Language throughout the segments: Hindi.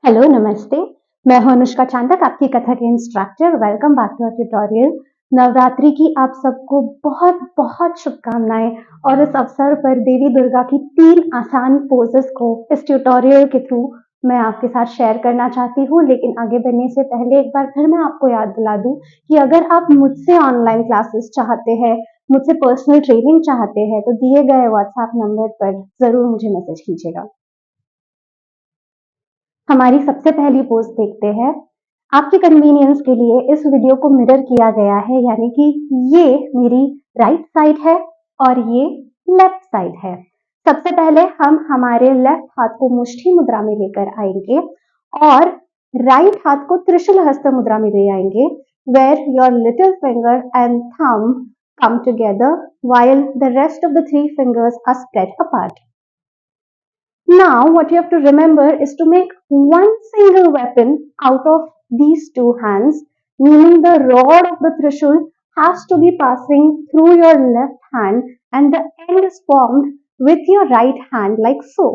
हेलो नमस्ते। मैं हूं अनुष्का चांदक, आपकी कथक के instructor. Welcome back to our tutorial. Navratri की आप सबको बहुत बहुत शुभकामनाएं। और इस अवसर पर देवी दुर्गा की 3 आसान पोजेस को इस ट्यूटोरियल के थ्रू मैं आपके साथ शेयर करना चाहती हूँ। लेकिन आगे बढ़ने से पहले एक बार फिर मैं आपको याद दिला दूं कि अगर आप मुझसे ऑनलाइन क्लासेस चाहते हैं, मुझसे पर्सनल ट्रेनिंग चाहते हैं, तो दिए गए व्हाट्सएप नंबर पर जरूर मुझे मैसेज कीजिएगा। हमारी सबसे पहली पोस्ट देखते हैं। आपके कन्वीनियंस के लिए इस वीडियो को मिरर किया गया है, यानी कि ये मेरी राइट साइड है और ये लेफ्ट साइड है। सबसे पहले हम हमारे लेफ्ट हाथ को मुष्टि मुद्रा में लेकर आएंगे और राइट हाथ को त्रिशूल हस्त मुद्रा में ले आएंगे, where your little finger and thumb come together while the rest of the 3 fingers are spread apart. Now, what you have to remember is to make one single weapon out of these two hands, meaning the rod of the Trishul has to be passing through your left hand and the end is formed with your right hand like so.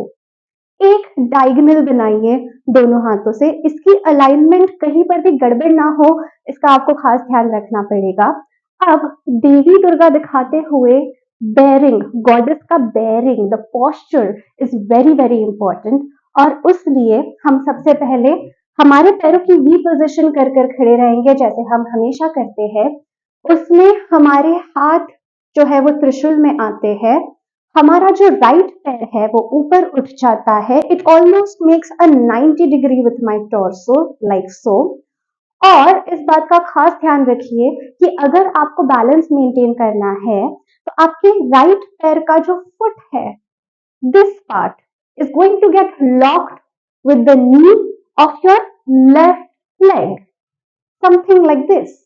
एक डायगोनल बनाइए दोनों हाथों से। इसकी अलाइनमेंट कहीं पर भी गड़बड़ ना हो, इसका आपको खास ध्यान रखना पड़ेगा। अब देवी दुर्गा दिखाते हुए बेयरिंग, गॉडेस का bearing, the posture is very very important. और उसलिए हम सबसे पहले हमारे पैरों की वी पोजिशन कर कर खड़े रहेंगे, जैसे हम हमेशा करते हैं। उसमें हमारे हाथ जो है वो त्रिशूल में आते हैं। हमारा जो राइट पैर है वो ऊपर उठ जाता है। It almost makes a 90 degree with my torso like so. और इस बात का खास ध्यान रखिए कि अगर आपको बैलेंस मेंटेन करना है तो आपके राइट पैर का जो फुट है, this part is going to get locked with the knee of your left leg, something like this.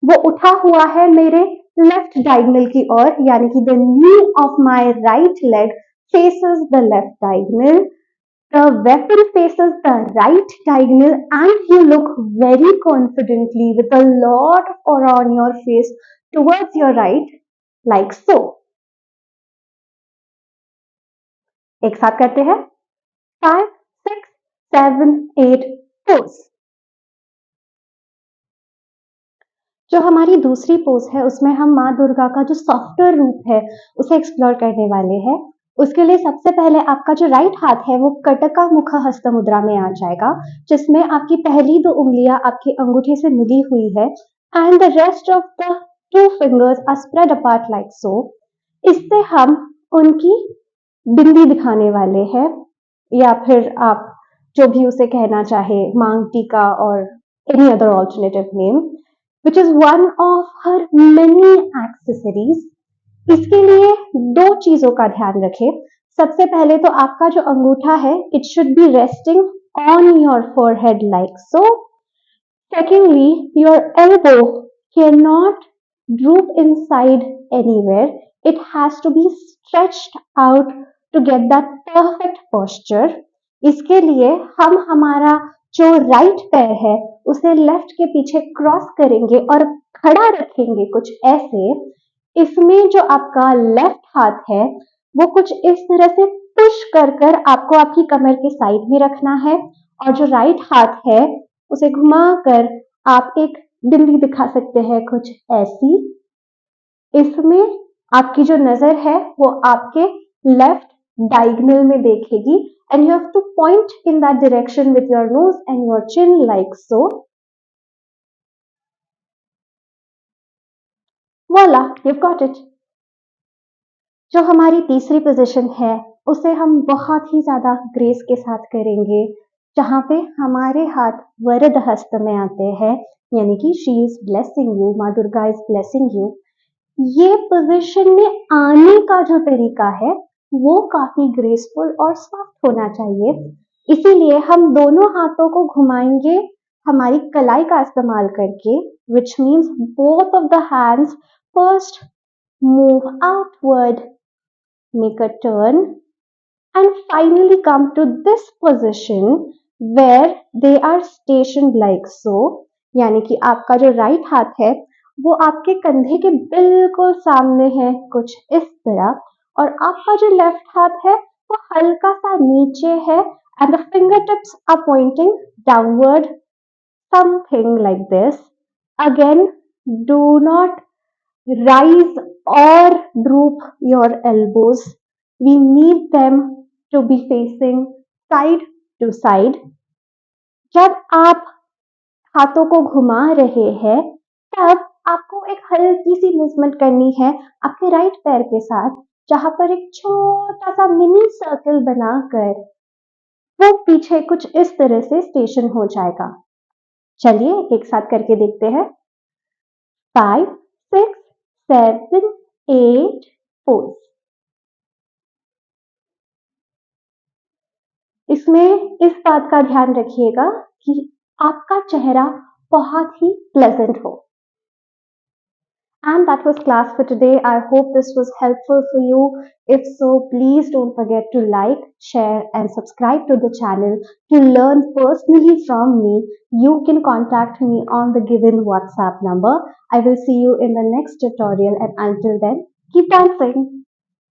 वो उठा हुआ है मेरे लेफ्ट डायगोनल की ओर, यानी कि the knee of my right leg faces the left diagonal, the weapon faces the right diagonal, and you look very confidently with a lot of aura on your face towards your right, like so. एक साथ करते हैं 5, 6, 7, 8 पोज। जो हमारी दूसरी पोज है उसमें हम माँ दुर्गा का जो सॉफ्टर रूप है उसे एक्सप्लोर करने वाले हैं। उसके लिए सबसे पहले आपका जो राइट हाथ है वो कटका मुख हस्त मुद्रा में आ जाएगा, जिसमें आपकी पहली 2 उंगलियां आपके अंगूठे से मिली हुई है and the rest of the 2 fingers are spread apart like so. इससे हम उनकी बिंदी दिखाने वाले हैं, या फिर आप जो भी उसे कहना चाहे, मांग टीका और any other alternative name, which is one of her many accessories. इसके लिए 2 चीजों का ध्यान रखें। सबसे पहले तो आपका जो अंगूठा है, it should be resting on your forehead like so. Secondly, your elbow cannot droop inside anywhere. It has to be stretched out to get that perfect posture. इसके लिए हम हमारा जो राइट पैर है उसे लेफ्ट के पीछे क्रॉस करेंगे और खड़ा रखेंगे कुछ ऐसे। इसमें जो आपका लेफ्ट हाथ है वो कुछ इस तरह से पुश कर कर आपको आपकी कमर के साइड में रखना है, और जो राइट हाथ है उसे घुमाकर आप एक बिंदी दिखा सकते हैं कुछ ऐसी। इसमें आपकी जो नजर है वो आपके लेफ्ट डायगोनल में देखेगी and you have to point in that direction with your nose and your chin like so. Voila, you've got it. जो हमारी तीसरी पोजीशन है उसे हम बहुत ही ज्यादा ग्रेस के साथ करेंगे, जहां पे हमारे हाथ वरद हस्त में आते हैं, यानी कि शी इज ब्लेसिंग यू, माँ दुर्गा इज ब्लेसिंग यू। ये पोजीशन में आने का जो तरीका है वो काफी ग्रेसफुल और सॉफ्ट होना चाहिए। इसीलिए हम दोनों हाथों को घुमाएंगे हमारी कलाई का इस्तेमाल करके, which means both of the hands first move outward, make a turn and finally come to this position where they are stationed like so. यानी कि आपका जो राइट हाथ है वो आपके कंधे के बिल्कुल सामने है कुछ इस तरह, और आपका जो लेफ्ट हाथ है वो हल्का सा नीचे है and the fingertips are pointing downward, something like this. Again, do not rise or droop your elbows. We need them to be facing side to side. जब आप हाथों को घुमा रहे हैं तब आपको एक हल्की सी मूवमेंट करनी है आपके राइट पैर के साथ, जहां पर एक छोटा सा मिनी सर्कल बनाकर वो पीछे कुछ इस तरह से स्टेशन हो जाएगा। चलिए एक साथ करके देखते हैं। 5, 6, 7, 8 पोज। इसमें इस बात का ध्यान रखिएगा कि आपका चेहरा बहुत ही प्लेजेंट हो। And that was class for today. I hope this was helpful for you. If so, please don't forget to like, share and subscribe to the channel to learn personally from me. You can contact me on the given WhatsApp number. I will see you in the next tutorial, and until then, keep dancing.